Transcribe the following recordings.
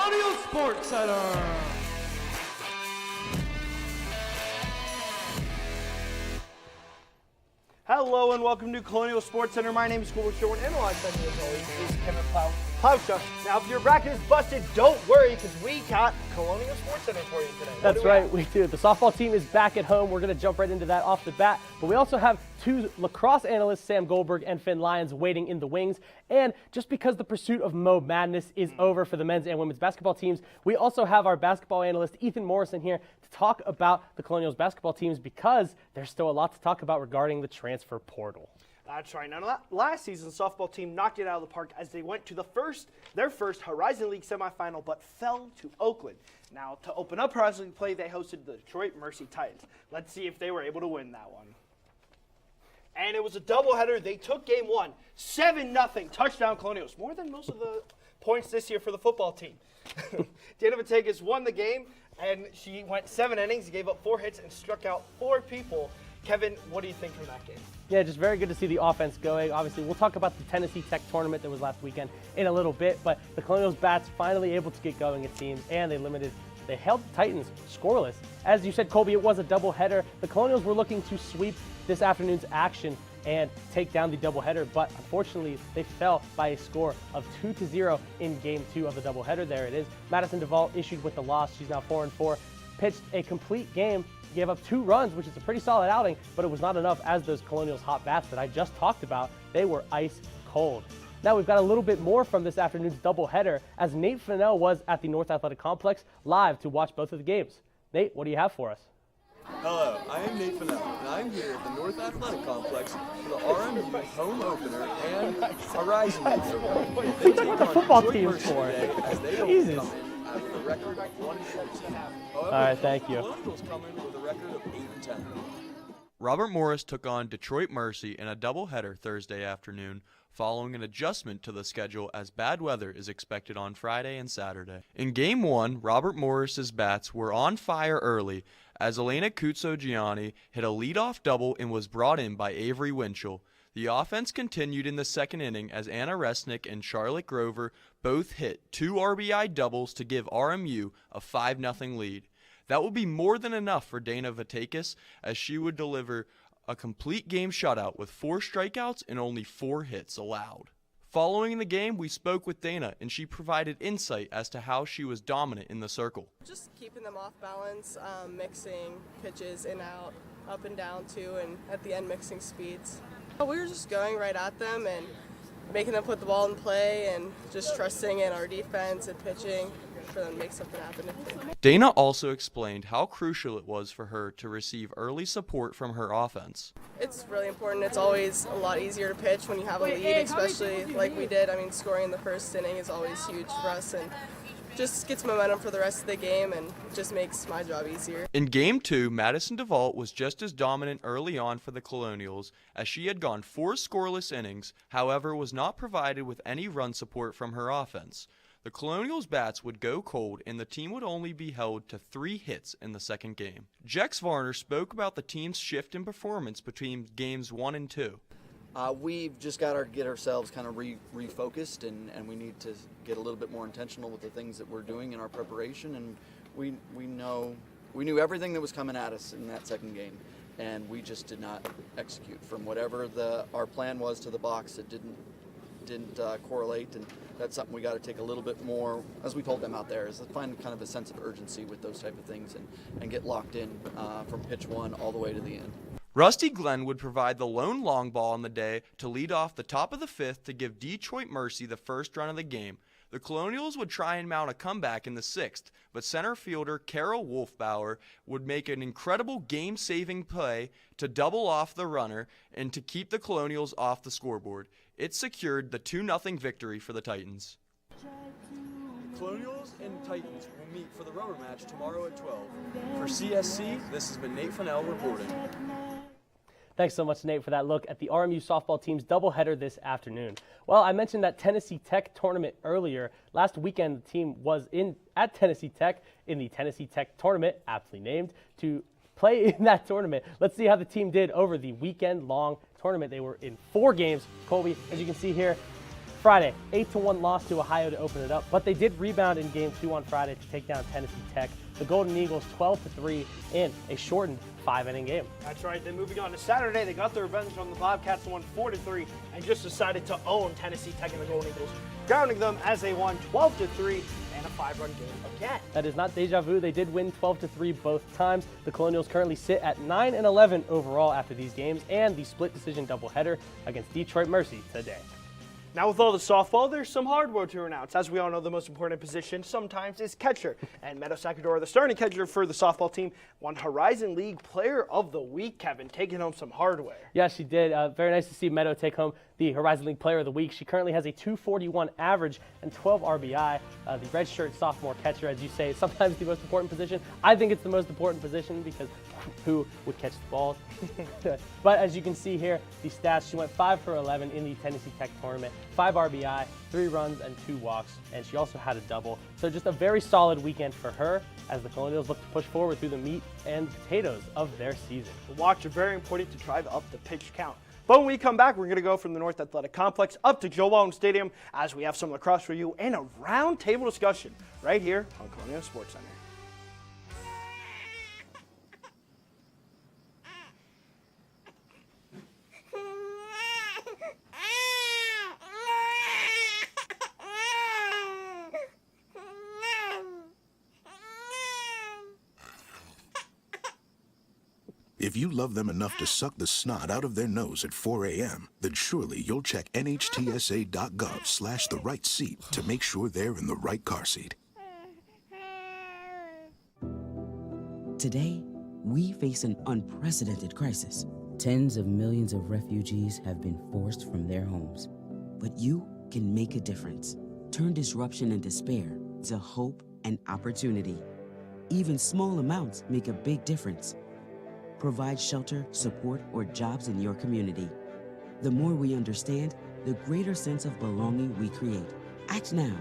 Colonial Sports Center. Hello and welcome to Colonial Sports Center. My name is Cooper Sherwin, and alongside me as always is Kevin Plowsha. Now, if your bracket is busted, don't worry, because we got Colonial Sports Center for you today. That's right, we do. The softball team is back at home. We're going to jump right into that off the bat. But we also have two lacrosse analysts, Sam Goldberg and Finn Lyons, waiting in the wings. And just because the pursuit of Mo Madness is over for the men's and women's basketball teams, we also have our basketball analyst, Ethan Morrison, here to talk about the Colonials basketball teams, because there's still a lot to talk about regarding the transfer portal. That's right. Now, last season's softball team knocked it out of the park as they went to their first Horizon League semifinal, but fell to Oakland. Now, to open up Horizon League play, they hosted the Detroit Mercy Titans. Let's see if they were able to win that one. And it was a doubleheader. They took game one, 7-0, touchdown Colonials. More than most of the points this year for the football team. Dana Vatagas won the game, and she went 7 innings, gave up 4 hits, and struck out 4 people. Kevin, what do you think from that game? Yeah, just very good to see the offense going. Obviously, we'll talk about the Tennessee Tech tournament that was last weekend in a little bit, but the Colonials bats finally able to get going, it seems, and they held the Titans scoreless. As you said, Colby, it was a doubleheader. The Colonials were looking to sweep this afternoon's action and take down the doubleheader, but unfortunately, they fell by a score of 2-0 in game 2 of the doubleheader. There it is. Madison Duvall issued with the loss. She's now 4-4. Pitched a complete game, gave up 2 runs, which is a pretty solid outing, but it was not enough, as those Colonials hot bats that I just talked about, they were ice cold. Now we've got a little bit more from this afternoon's doubleheader, as Nate Fennell was at the North Athletic Complex live to watch both of the games. Nate, what do you have for us? Hello, I am Nate Fennell, and I'm here at the North Athletic Complex for the RMU home opener and Horizon League opener. They take on the football Detroit team Mercy for? today as they Jesus. come in with a record of 1-14. However, All right, thank you. The Colonials come in with a record of 8-10. Robert Morris took on Detroit Mercy in a doubleheader Thursday afternoon, following an adjustment to the schedule as bad weather is expected on Friday and Saturday. In Game 1, Robert Morris's bats were on fire early as Elena Kutso-Gianni hit a leadoff double and was brought in by Avery Winchell. The offense continued in the second inning as Anna Resnick and Charlotte Grover both hit 2 RBI doubles to give RMU a 5-0 lead. That would be more than enough for Dana Vatagas, as she would deliver a complete game shutout with 4 strikeouts and only 4 hits allowed. Following the game, we spoke with Dana, and she provided insight as to how she was dominant in the circle. Just keeping them off balance, mixing pitches in, out, up and down too, and at the end mixing speeds. We were just going right at them and making them put the ball in play and just trusting in our defense and pitching for them to make something happen. Dana also explained how crucial it was for her to receive early support from her offense. It's really important. It's always a lot easier to pitch when you have a lead, especially like we did. I mean, scoring in the first inning is always huge for us, and just gets momentum for the rest of the game and just makes my job easier. In Game 2, Madison DeVault was just as dominant early on for the Colonials, as she had gone 4 scoreless innings, however was not provided with any run support from her offense. The Colonials' bats would go cold, and the team would only be held to 3 hits in the second game. Jex Varner spoke about the team's shift in performance between games 1 and 2. We've just got to get ourselves kind of refocused, and we need to get a little bit more intentional with the things that we're doing in our preparation. And we knew everything that was coming at us in that second game, and we just did not execute from whatever our plan was to the box. It didn't correlate, and that's something we got to take a little bit more, as we told them out there, is to find kind of a sense of urgency with those type of things and get locked in from pitch 1 all the way to the end. Rusty Glenn would provide the lone long ball on the day to lead off the top of the 5th to give Detroit Mercy the first run of the game. The Colonials would try and mount a comeback in the 6th, but center fielder Carol Wolfbauer would make an incredible game-saving play to double off the runner and to keep the Colonials off the scoreboard. It secured the 2-0 victory for the Titans. Colonials and Titans will meet for the rubber match tomorrow at 12. For CSC, this has been Nate Fennell reporting. Thanks so much, Nate, for that look at the RMU softball team's doubleheader this afternoon. Well, I mentioned that Tennessee Tech tournament earlier. Last weekend, the team was at Tennessee Tech in the Tennessee Tech tournament, aptly named, to play in that tournament. Let's see how the team did over the weekend-long tournament. They were in 4 games. Colby, as you can see here, Friday, 8-1 loss to Ohio to open it up, but they did rebound in Game 2 on Friday to take down Tennessee Tech. The Golden Eagles 12-3 in a shortened 5-inning game. That's right. Then moving on to Saturday, they got their revenge on the Bobcats and won 4-3 and just decided to own Tennessee Tech and the Golden Eagles, grounding them as they won 12-3 and a 5-run game again. That is not deja vu. They did win 12-3 both times. The Colonials currently sit at 9-11 overall after these games and the split decision doubleheader against Detroit Mercy today. Now with all the softball, there's some hardware to announce. As we all know, the most important position sometimes is catcher. And Meadow Sacadora, the starting catcher for the softball team, won Horizon League Player of the Week, Kevin, taking home some hardware. Yeah, she did. Very nice to see Meadow take home the Horizon League Player of the Week. She currently has a 241 average and 12 RBI. The redshirt sophomore catcher, as you say, is sometimes the most important position. I think it's the most important position because who would catch the balls? But as you can see here, the stats, she went 5 for 11 in the Tennessee Tech tournament, 5 RBI, 3 runs, and 2 walks, and she also had a double. So just a very solid weekend for her as the Colonials look to push forward through the meat and potatoes of their season. The walks are very important to drive up the pitch count. But when we come back, we're going to go from the North Athletic Complex up to Joe Walton Stadium as we have some lacrosse for you and a round table discussion right here on Colonial Sports Center. If you love them enough to suck the snot out of their nose at 4 a.m., then surely you'll check nhtsa.gov/the right seat to make sure they're in the right car seat. Today, we face an unprecedented crisis. Tens of millions of refugees have been forced from their homes. But you can make a difference. Turn disruption and despair to hope and opportunity. Even small amounts make a big difference. Provide shelter, support, or jobs in your community. The more we understand, the greater sense of belonging we create. Act now.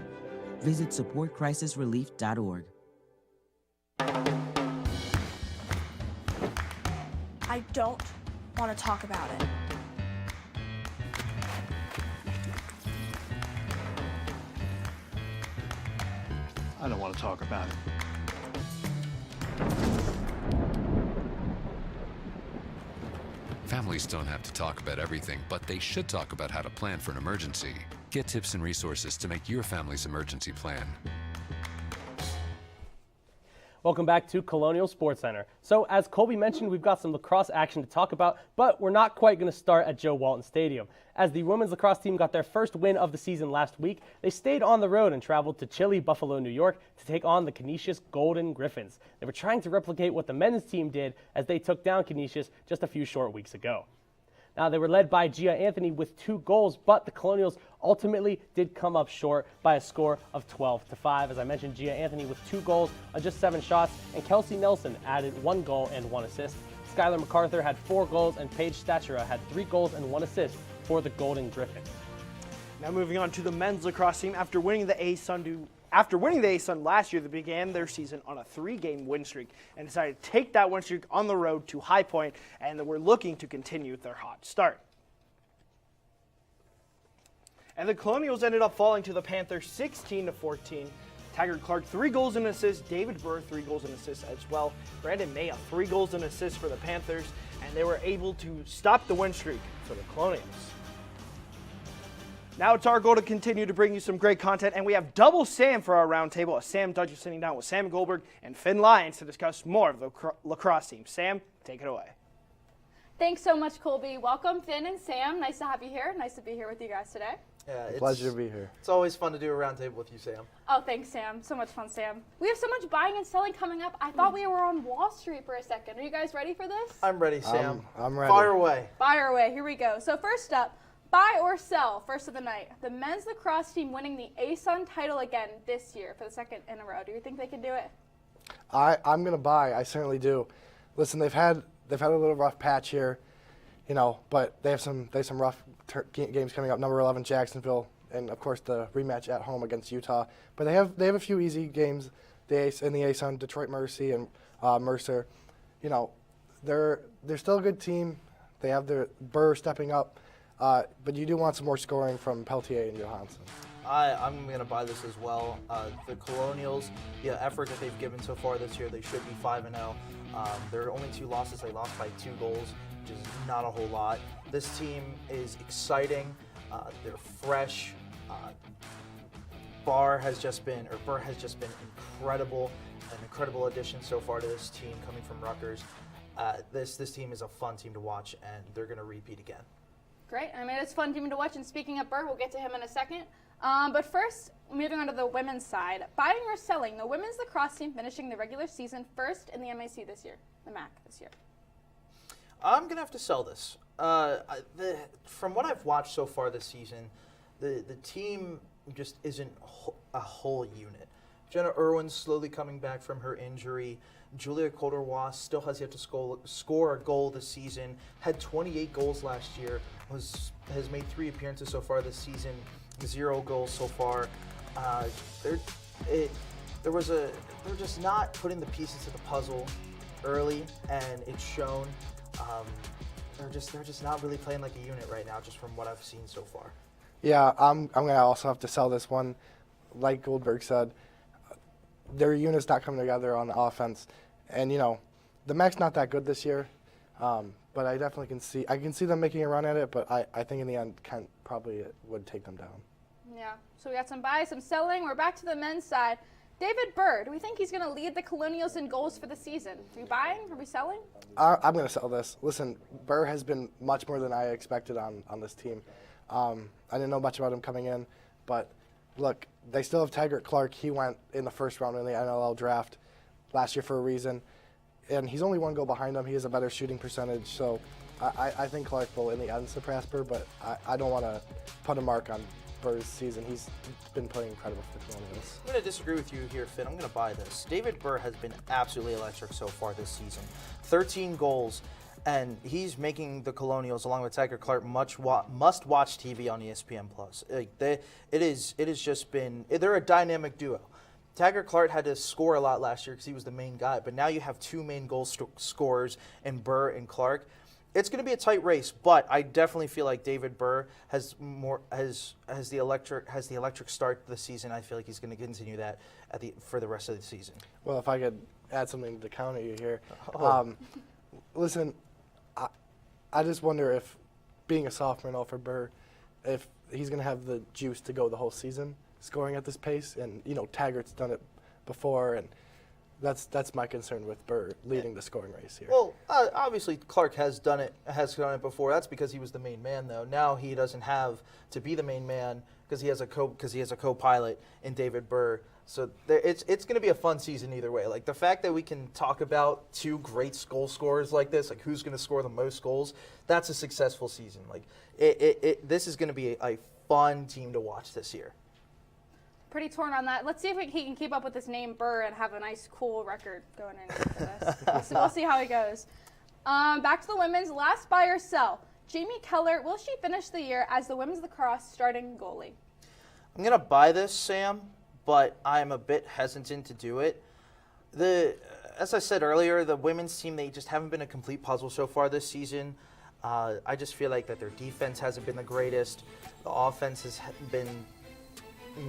Visit supportcrisisrelief.org. I don't want to talk about it. I don't want to talk about it. Families don't have to talk about everything, but they should talk about how to plan for an emergency. Get tips and resources to make your family's emergency plan. Welcome back to Colonial Sports Center. So as Colby mentioned, we've got some lacrosse action to talk about, but we're not quite going to start at Joe Walton Stadium. As the women's lacrosse team got their first win of the season last week, they stayed on the road and traveled to chilly Buffalo, New York to take on the Canisius Golden Griffins. They were trying to replicate what the men's team did as they took down Canisius just a few short weeks ago. Now, they were led by Gia Anthony with 2 goals, but the Colonials ultimately did come up short by a score of 12-5. As I mentioned, Gia Anthony with 2 goals on just 7 shots, and Kelsey Nelson added 1 goal and 1 assist. Skylar MacArthur had 4 goals, and Paige Statura had 3 goals and 1 assist for the Golden Griffins. Now moving on to the men's lacrosse team. After winning the A-Sun last year, they began their season on a 3-game win streak and decided to take that win streak on the road to High Point, and they were looking to continue their hot start. And the Colonials ended up falling to the Panthers 16-14. Taggart Clark 3 goals and assists, David Burr 3 goals and assists as well. Brandon Maya 3 goals and assists for the Panthers, and they were able to stop the win streak for the Colonials. Now it's our goal to continue to bring you some great content, and we have double Sam for our roundtable as Sam Dudge is sitting down with Sam Goldberg and Finn Lyons to discuss more of the lacrosse team. Sam, take it away. Thanks so much, Colby. Welcome, Finn and Sam. Nice to have you here. Nice to be here with you guys today. Yeah, it's Pleasure to be here. It's always fun to do a roundtable with you, Sam. Oh, thanks, Sam. So much fun, Sam. We have so much buying and selling coming up. I thought we were on Wall Street for a second. Are you guys ready for this? I'm ready, Sam. I'm ready. Fire away. Fire away. Here we go. So first up, buy or sell, first of the night. The men's lacrosse team winning the A-Sun title again this year for the second in a row. Do you think they can do it? I'm gonna buy. I certainly do. Listen, they've had a little rough patch here, but they have some rough games coming up. Number 11 Jacksonville, and of course the rematch at home against Utah. But they have a few easy games. In the A-Sun, Detroit Mercy and Mercer. They're still a good team. They have their Burr stepping up. But you do want some more scoring from Peltier and Johansson. I'm going to buy this as well. The Colonials, the effort that they've given so far this year, they should be 5-0. Their only 2 losses, they lost by 2 goals, which is not a whole lot. This team is exciting. They're fresh. Burr has just been incredible, an incredible addition so far to this team coming from Rutgers. This team is a fun team to watch, and they're going to repeat again. Great. I mean, it's a fun team to watch. And speaking of Burr, we'll get to him in a second. But first, moving on to the women's side. Buying or selling, the women's lacrosse team finishing the regular season first in the MAC this year, the MAC this year. I'm going to have to sell this. From what I've watched so far this season, the team just isn't a whole unit. Jenna Irwin's slowly coming back from her injury. Julia Coderwas still has yet to score a goal this season. Had 28 goals last year. Has made 3 appearances so far this season. 0 goals so far. They're just not putting the pieces to the puzzle early, and it's shown. They're just not really playing like a unit right now, just from what I've seen so far. Yeah, I'm going to also have to sell this one. Like Goldberg said, their unit's not coming together on offense. And, the MAC's not that good this year, but I definitely can see them making a run at it, but I think in the end, Kent probably would take them down. Yeah, so we got some buys, some selling. We're back to the men's side. David Burr, do we think he's going to lead the Colonials in goals for the season? Are we buying? Are we selling? I'm going to sell this. Listen, Burr has been much more than I expected on this team. I didn't know much about him coming in, but look, they still have Taggart Clark. He went in the first round in the NLL draft last year for a reason, and he's only 1 goal behind him. He has a better shooting percentage, so I think Clark will in the end surpass Burr, but I don't want to put a mark on Burr's season. He's been playing incredible for the Colonials. I'm going to disagree with you here, Finn. I'm going to buy this. David Burr has been absolutely electric so far this season. 13 goals, and he's making the Colonials, along with Taggart Clark, must-watch TV on ESPN+. They're a dynamic duo. Taggart Clark had to score a lot last year because he was the main guy, but now you have 2 main goal scorers in Burr and Clark. It's going to be a tight race, but I definitely feel like David Burr has the electric start to the season. I feel like he's going to continue that for the rest of the season. Well, if I could add something to counter you here. Listen, I just wonder if, being a sophomore for Burr, if he's going to have the juice to go the whole season scoring at this pace. And, Taggart's done it before, and that's my concern with Burr leading the scoring race here. Well, obviously Clark has done it before. That's because he was the main man, though. Now he doesn't have to be the main man because he has a co-pilot in David Burr. So it's going to be a fun season either way. Like, the fact that we can talk about 2 great goal scorers like this, like who's going to score the most goals, that's a successful season. Like this is going to be a fun team to watch this year. Pretty torn on that. Let's see if he can keep up with his name Burr and have a nice, cool record going into this. We'll see how he goes. Back to the women's. Last buy or sell. Jamie Keller, will she finish the year as the women's lacrosse starting goalie? I'm going to buy this, Sam, but I'm a bit hesitant to do it. As I said earlier, the women's team, they just haven't been a complete puzzle so far this season. I just feel like that their defense hasn't been the greatest. The offense has been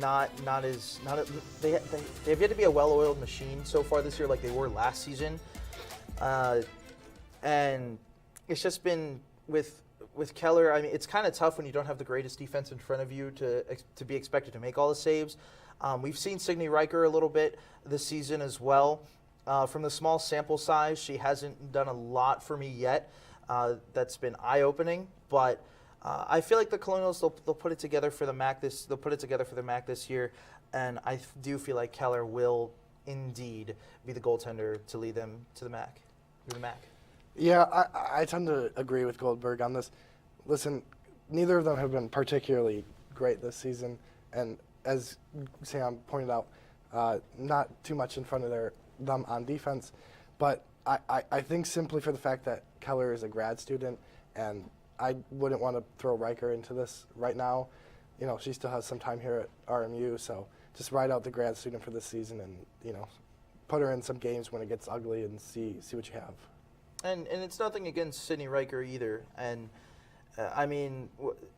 they have yet to be a well-oiled machine so far this year like they were last season. And it's just been with Keller, I mean, it's kind of tough when you don't have the greatest defense in front of you to be expected to make all the saves. We've seen Signe Riker a little bit this season as well. From the small sample size, she hasn't done a lot for me yet. That's been eye-opening, but I feel like the Colonials, they'll put it together for the MAC this year, and I do feel like Keller will indeed be the goaltender to lead them to the MAC. Yeah, I tend to agree with Goldberg on this. Listen, neither of them have been particularly great this season, and as Sam pointed out, not too much in front of them on defense, but I think simply for the fact that Keller is a grad student, and I wouldn't want to throw Riker into this right now. She still has some time here at RMU, so just ride out the grad student for this season and, put her in some games when it gets ugly and see what you have. And it's nothing against Signe Riker either. And I mean,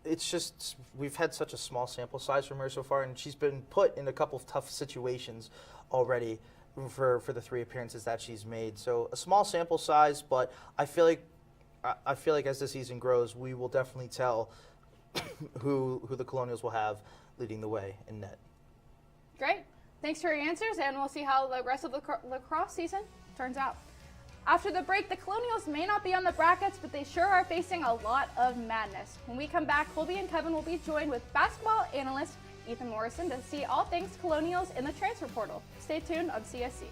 it's just we've had such a small sample size from her so far, and she's been put in a couple of tough situations already for the 3 appearances that she's made. So a small sample size, but I feel like as the season grows, we will definitely tell who the Colonials will have leading the way in net. Great. Thanks for your answers, and we'll see how the rest of the lacrosse season turns out. After the break, the Colonials may not be on the brackets, but they sure are facing a lot of madness. When we come back, Colby and Kevin will be joined with basketball analyst Ethan Morrison to see all things Colonials in the transfer portal. Stay tuned on CSC.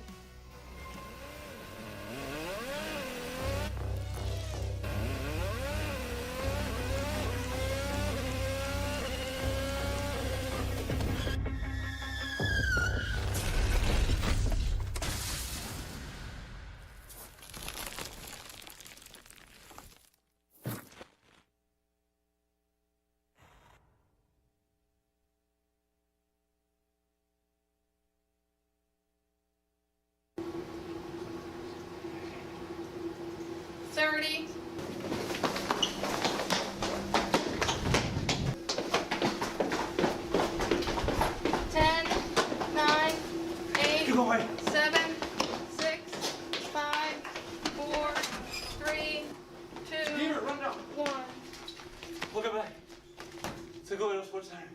Colonial Sports Center.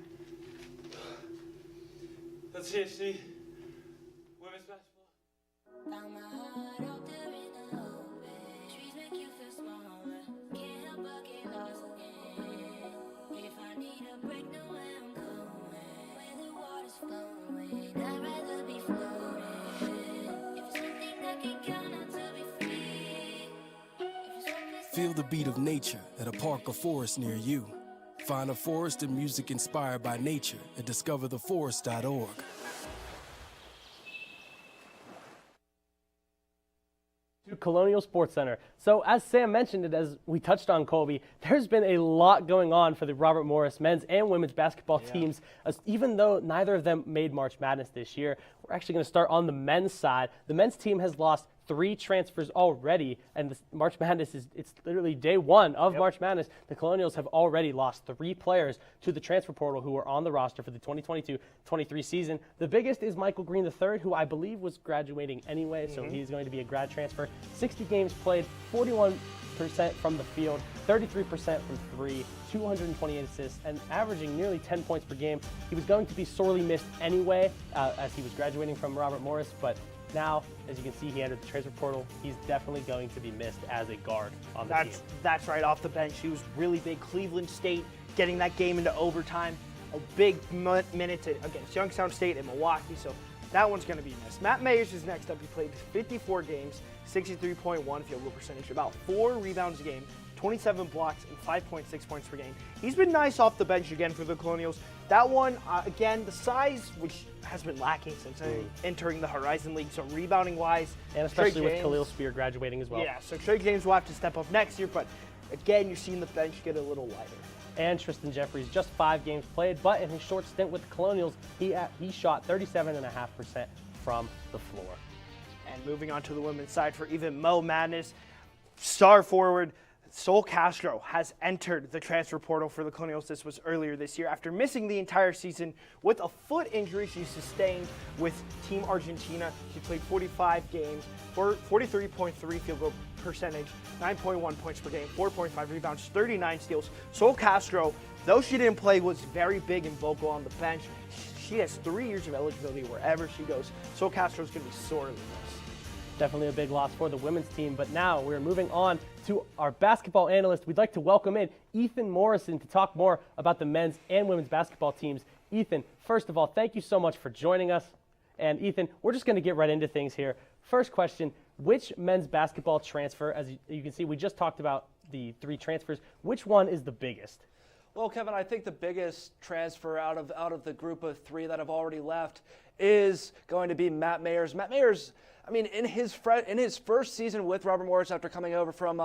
That's CSC. Women's basketball. Found my heart out there in the open. Trees make you feel smaller. Can't help but get lost again. If I need a break, know where I'm going. Where the water's flowing, I'd rather be floating. If it's something that can count on to be free. Feel the beat of nature at a park or forest near you. Find a forest and music inspired by nature at discovertheforest.org. To Colonial Sports Center. So as Sam mentioned it, as we touched on Colby, there's been a lot going on for the Robert Morris men's and women's basketball teams. Even though neither of them made March Madness this year, we're actually going to start on the men's side. The men's team has lost 3 transfers already, and the March Madness it's literally day 1 of March Madness. The Colonials have already lost 3 players to the transfer portal who were on the roster for the 2022-23 season. The biggest is Michael Green III, who I believe was graduating anyway, so he's going to be a grad transfer. 60 games played, 41% from the field, 33% from 3, 228 assists, and averaging nearly 10 points per game. He was going to be sorely missed anyway as he was graduating from Robert Morris, but now, as you can see, he entered the transfer portal. He's definitely going to be missed as a guard on the team. That's right, off the bench. He was really big. Cleveland State getting that game into overtime. A big minute against Youngstown State and Milwaukee, so that one's going to be missed. Matt Mayers is next up. He played 54 games, 63.1 field goal percentage, about 4 rebounds a game, 27 blocks, and 5.6 points per game. He's been nice off the bench again for the Colonials. That one, again, the size, which has been lacking since entering the Horizon League, so rebounding-wise. And especially with Khalil Spear graduating as well. Yeah, so Trey James will have to step up next year, but again, you're seeing the bench get a little lighter. And Tristan Jeffries, just 5 games played, but in his short stint with the Colonials, he shot 37.5% from the floor. And moving on to the women's side for even Mo Madness, star forward Sol Castro has entered the transfer portal for the Colonials. This was earlier this year after missing the entire season with a foot injury she sustained with Team Argentina. She played 45 games, 43.3 field goal percentage, 9.1 points per game, 4.5 rebounds, 39 steals. Sol Castro, though she didn't play, was very big and vocal on the bench. She has 3 years of eligibility wherever she goes. Sol Castro is going to be sorely missed. Definitely a big loss for the women's team, but now we're moving on to our basketball analyst. We'd like to welcome in Ethan Morrison to talk more about the men's and women's basketball teams. Ethan, first of all, thank you so much for joining us. And Ethan, we're just going to get right into things here. First question, which men's basketball transfer, as you can see, we just talked about the 3 transfers, which one is the biggest? Well, Kevin, I think the biggest transfer out of the group of 3 that have already left is going to be Matt Mayers. Matt Mayers, I mean, in his first season with Robert Morris after coming over from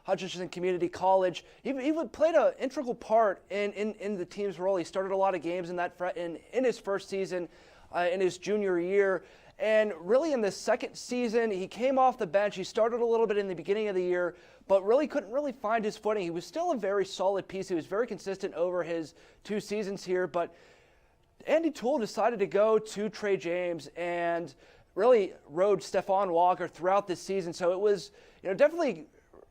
Hutchinson Community College, he played an integral part in the team's role. He started a lot of games in his first season in his junior year. And really in this second season, he came off the bench. He started a little bit in the beginning of the year, but really couldn't really find his footing. He was still a very solid piece. He was very consistent over his 2 seasons here, but Andy Toole decided to go to Trey James and really rode Stephon Walker throughout this season. So it was, definitely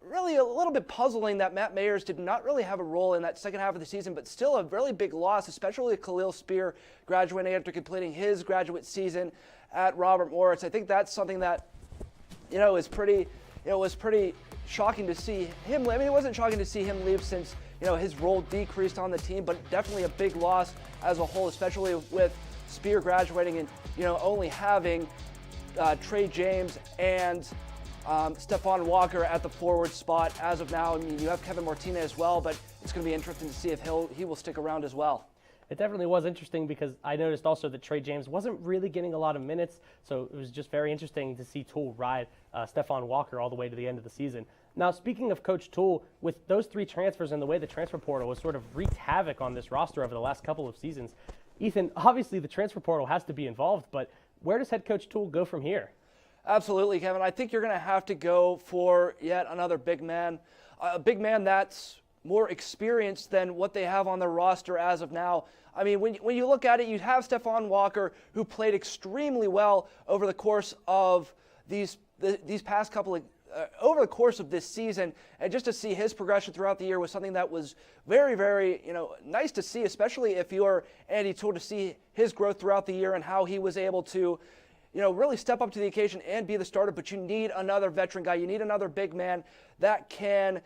really a little bit puzzling that Matt Mayers did not really have a role in that second half of the season, but still a really big loss, especially Khalil Spear graduating after completing his graduate season at Robert Morris. I think that's something that, is pretty, was pretty shocking to see him. I mean, it wasn't shocking to see him leave since, his role decreased on the team, but definitely a big loss as a whole, especially with Spear graduating and, only having Trey James and Stephon Walker at the forward spot as of now. I mean, you have Kevin Martinez as well, but it's going to be interesting to see if he will stick around as well. It definitely was interesting because I noticed also that Trey James wasn't really getting a lot of minutes, so it was just very interesting to see Toole ride Stephon Walker all the way to the end of the season. Now, speaking of Coach Toole, with those 3 transfers and the way the transfer portal has sort of wreaked havoc on this roster over the last couple of seasons, Ethan, obviously the transfer portal has to be involved, but where does head coach Toole go from here? Absolutely, Kevin. I think you're going to have to go for yet another big man, a big man that's more experienced than what they have on their roster as of now. I mean, when you look at it, you have Stephon Walker, who played extremely well over the course of these past couple of over the course of this season, and just to see his progression throughout the year was something that was very, very, nice to see, especially if you're Andy Toole, to see his growth throughout the year and how he was able to, really step up to the occasion and be the starter. But you need another veteran guy. You need another big man that can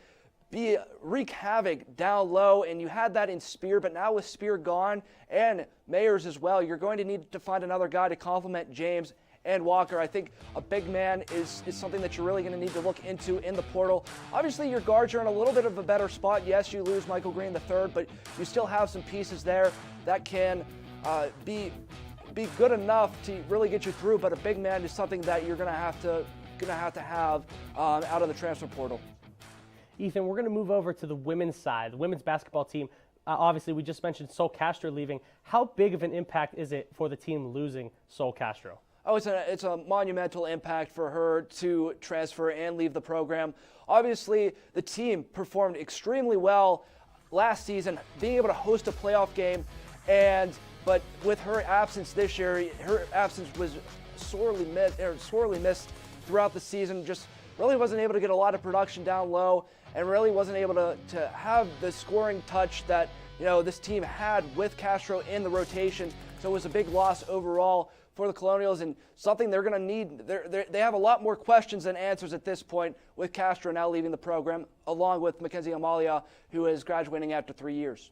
wreak havoc down low, and you had that in Spear, but now with Spear gone and Mayers as well, you're going to need to find another guy to complement James and Walker. I think a big man is something that you're really going to need to look into in the portal. Obviously, your guards are in a little bit of a better spot. Yes, you lose Michael Green III, but you still have some pieces there that can be good enough to really get you through. But a big man is something that you're going to have to have out of the transfer portal. Ethan, we're going to move over to the women's side, the women's basketball team. Obviously, we just mentioned Sol Castro leaving. How big of an impact is it for the team losing Sol Castro? Oh, it's a monumental impact for her to transfer and leave the program. Obviously, the team performed extremely well last season, being able to host a playoff game, but with her absence this year, her absence was sorely missed throughout the season. Just really wasn't able to get a lot of production down low, and really wasn't able to have the scoring touch that this team had with Castro in the rotation. So it was a big loss overall for the Colonials, and something they're going to need. They have a lot more questions than answers at this point, with Castro now leaving the program, along with Mackenzie Amalia, who is graduating after 3 years.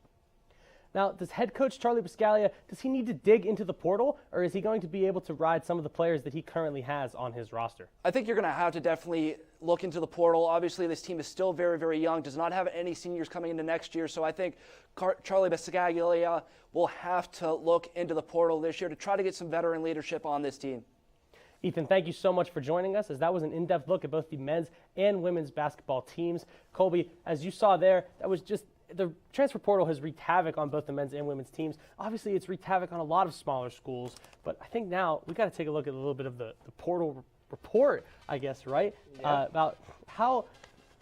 Now, does head coach Charlie Biscaglia, does he need to dig into the portal, or is he going to be able to ride some of the players that he currently has on his roster? I think you're going to have to definitely look into the portal. Obviously, this team is still very, very young, does not have any seniors coming into next year, so I think Charlie Biscaglia will have to look into the portal this year to try to get some veteran leadership on this team. Ethan, thank you so much for joining us, as that was an in-depth look at both the men's and women's basketball teams. Colby, as you saw there, that was just the transfer portal has wreaked havoc on both the men's and women's teams. Obviously, it's wreaked havoc on a lot of smaller schools, but I think now we've got to take a look at a little bit of the portal report, I guess, right? Yeah. About how,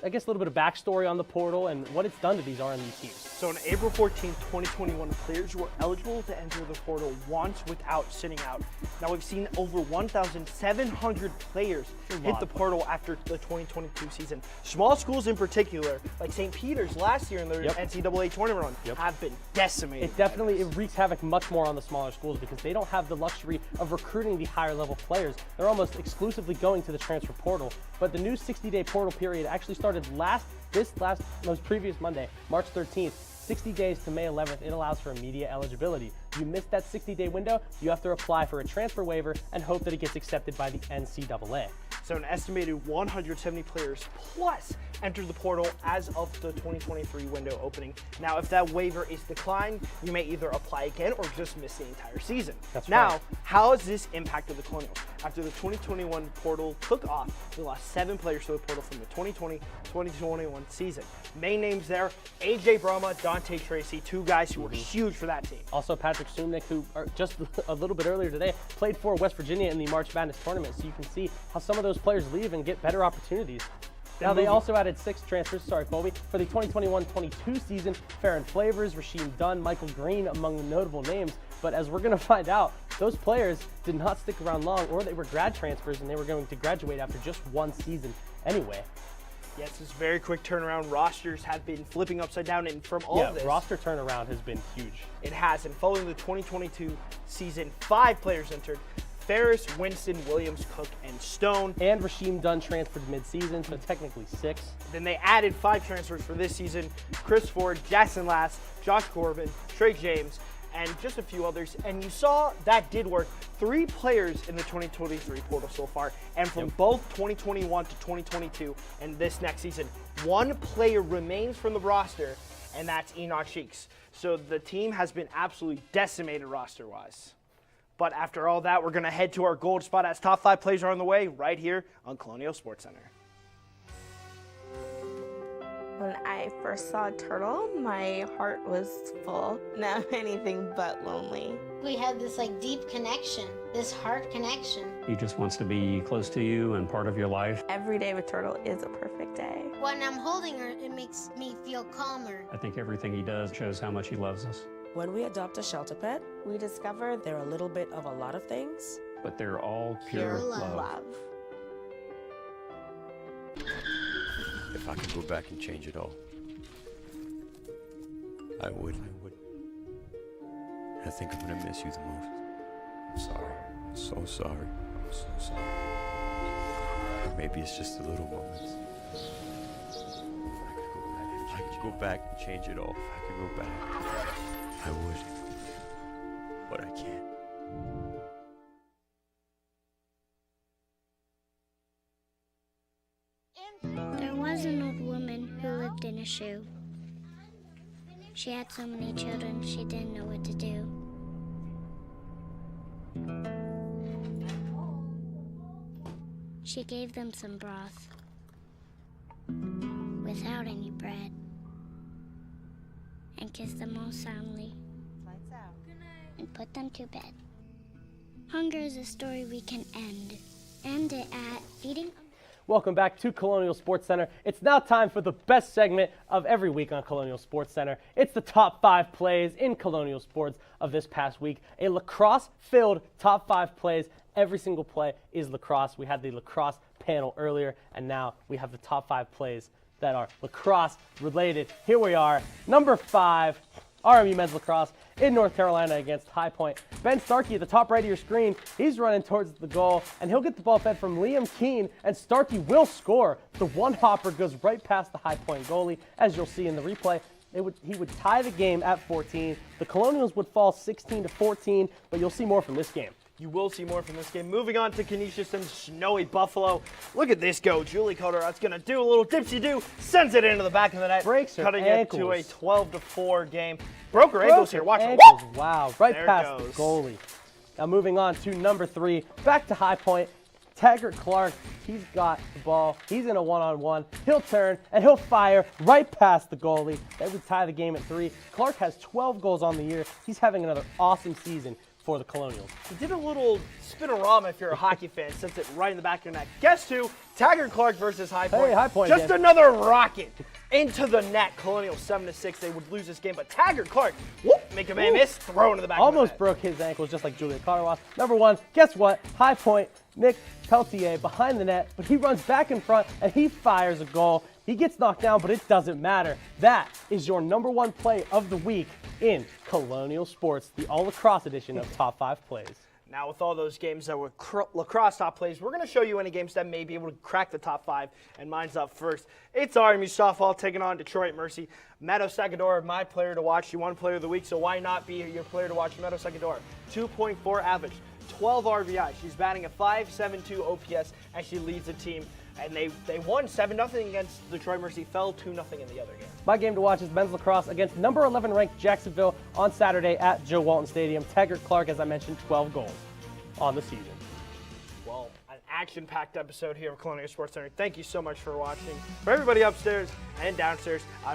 I guess, a little bit of backstory on the portal and what it's done to these RMU teams. So on April 14, 2021, players were eligible to enter the portal once without sitting out. Now we've seen over 1,700 players hit the portal after the 2022 season. Small schools in particular, like St. Peter's last year in their NCAA tournament run, have been decimated. It definitely wreaks havoc much more on the smaller schools because they don't have the luxury of recruiting the higher level players. They're almost exclusively going to the transfer portal. But the new 60-day portal period actually started most previous Monday, March 13th, 60 days to May 11th. It allows for immediate eligibility. You missed that 60-day window, you have to apply for a transfer waiver and hope that it gets accepted by the NCAA. So an estimated 170 players plus entered the portal as of the 2023 window opening. Now, if that waiver is declined, you may either apply again or just miss the entire season. Now, how has this impacted the Colonials? After the 2021 portal took off, we lost 7 players to the portal from the 2020-2021 season. Main names there, AJ Broma, Dante Tracy, 2 guys who were huge for that team. Also Patrick Sumnick, who just a little bit earlier today played for West Virginia in the March Madness tournament, so you can see how some of those players leave and get better opportunities. Now, they also added 6 transfers, for the 2021-22 season. Farron Flavors, Rasheem Dunn, Michael Green among the notable names. But as we're going to find out, those players did not stick around long, or they were grad transfers and they were going to graduate after just 1 season anyway. Yes, this very quick turnaround. Rosters have been flipping upside down, and from all of this, roster turnaround has been huge. It has, and following the 2022 season, 5 players entered. Ferris, Winston, Williams, Cook, and Stone. And Rasheem Dunn transferred mid-season, so technically 6. Then they added 5 transfers for this season. Chris Ford, Jackson Lass, Josh Corbin, Trey James, and just a few others. And you saw that did work. 3 players in the 2023 portal so far. And from both 2021 to 2022 and this next season, 1 player remains from the roster, and that's Enoch Cheeks. So the team has been absolutely decimated roster-wise. But after all that, we're going to head to our gold spot as top 5 plays are on the way right here on Colonial Sports Center. When I first saw Turtle, my heart was full. Now anything but lonely. We had this deep connection, this heart connection. He just wants to be close to you and part of your life. Every day with Turtle is a perfect day. When I'm holding her, it makes me feel calmer. I think everything he does shows how much he loves us. When we adopt a shelter pet, we discover they're a little bit of a lot of things. But they're all pure love. If I could go back and change it all, I would. I think I'm gonna miss you the most. I'm sorry. I'm so sorry. I'm so sorry. Or maybe it's just the little moments. If I could go back and change it all, if I could go back, I would. But I can't. There was an old woman who lived in a shoe. She had so many children, she didn't know what to do. She gave them some broth without any bread and kissed them all soundly and put them to bed. Hunger is a story we can end it at feeding. Welcome back to Colonial Sports Center. It's now time for the best segment of every week on Colonial Sports Center. It's the top 5 plays in Colonial Sports of this past week. A lacrosse-filled top 5 plays. Every single play is lacrosse. We had the lacrosse panel earlier, and now we have the top 5 plays that are lacrosse related. Here we are, number 5. RMU men's lacrosse in North Carolina against High Point. Ben Starkey at the top right of your screen. He's running towards the goal, and he'll get the ball fed from Liam Keene, and Starkey will score. The one hopper goes right past the High Point goalie, as you'll see in the replay. He would tie the game at 14. The Colonials would fall 16-14, but you'll see more from this game. You will see more from this game. Moving on to Canisius and snowy Buffalo. Look at this go. Julie Coder, that's going to do a little dipsy-do. Sends it into the back of the net. Breaks her cutting ankles. it to a 12-4 game. Broke her ankles here. Watch her. Wow, right there past the goalie. Now moving on to number 3. Back to High Point. Taggart Clark, he's got the ball. He's in a one-on-one. He'll turn, and he'll fire right past the goalie. That would tie the game at 3. Clark has 12 goals on the year. He's having another awesome season for the Colonials. He did a little spinorama if you're a hockey fan, sends it right in the back of your neck. Guess who? Taggart Clark versus High Point. Hey, High Point Just again. another rocket into the net. Colonial 7-6. They would lose this game, but Taggart Clark, whoop, make a man miss, throw into the back of the Almost net. broke his ankles just like Julia Cotter was. Number 1, guess what? High Point, Nick Peltier behind the net, but he runs back in front and he fires a goal. He gets knocked down, but it doesn't matter. That is your number 1 play of the week in Colonial Sports, the all-lacrosse edition of Top 5 Plays. Now, with all those games that were lacrosse top plays, we're going to show you any games that may be able to crack the top 5, and mine's up first. It's RMU softball taking on Detroit Mercy. Meadow Sagador, my player to watch. You won player of the week, so why not be your player to watch? Meadow Sagador, 2.4 average, 12 RBI. She's batting a .572 OPS, and she leads the team. And they won 7-0 against Detroit Mercy, fell 2-0 in the other game. My game to watch is men's lacrosse against number 11 ranked Jacksonville on Saturday at Joe Walton Stadium. Taggart Clark, as I mentioned, 12 goals on the season. Well, an action-packed episode here of Colonial Sports Center. Thank you so much for watching. For everybody upstairs and downstairs, I'm